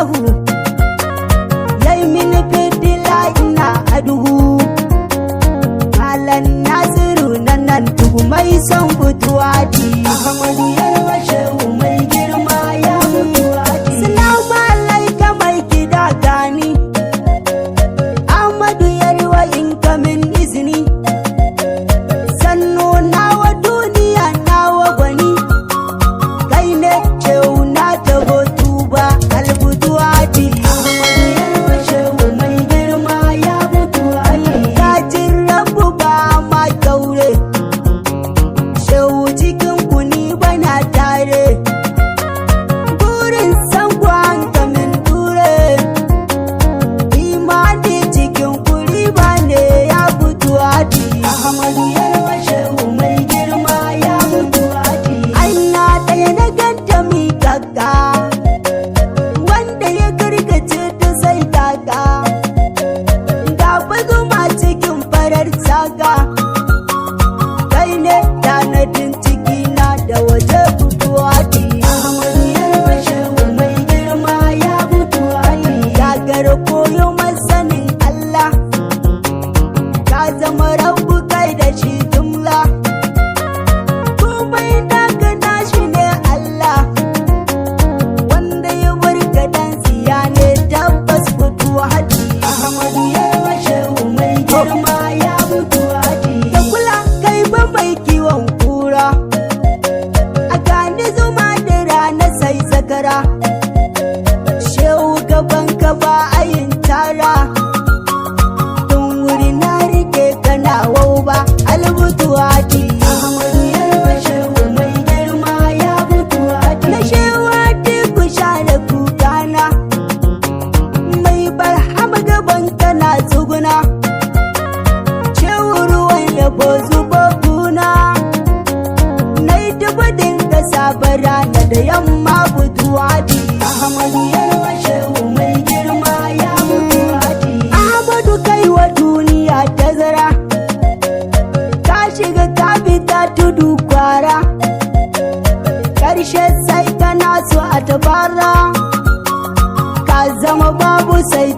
sahu yayi mini fitila ina a duhu. Malam Nasiru nan duhu mai son fituwati. Ahmadu Yarwa shehu mai girma ya fituwati. Salamu alaika mai gida gani Ahmadu Yarwa in ka min izini. Sannu nawa duniya nawa gwani kai ne shehu na tabo tuba albutuwati. Ahmadu Yarwa shehu mai girma ya fituwati. Kajin rabu ba ma kaure shehu cikin kuni bana tare. Burin san kwan kamin dure imani cikin kuri ba ne ya fituwati. Ahmadu Yarwa shehu mai girma ya fituwati. Aina ɗaya na ganta mi kaka wanda ya karkace ta sai kaka. Ga zuma cikin farar saga kai ne tanadin ciki na da waje fituwati. Ahmadu Yarwa shehu mai girma ya fituwati. Gagara koyo masanin Allah ka zama rabu kai da shi jumla. Komai daga nashi ne Allah wanda ya barka dan siya ne tabbas fituwati. Ahmadu Yarwa shehu mai girma ya fituwati. Da kula kai ba mai kiwon kura a gani zuma da rana sai zakara. Shehu gaban ka ba ayin tara tun wuri na rike kana wau ba albutuwati. Ahmadu Yarwa shehu mai girma ya fituwati. Na shewati ku share kukana mai barhama gaban kana tsuguna. Shehu ruwan yabo zubo kuna na yi dubadin da sabon rana da yamma fituwati. Ahmadu Yarwa shehu mai girma ya fituwati. Ahmadu kai wa duniya tazara ka shiga ka fita tudu kwara karshe sai kana so a tabara ka zama babu sai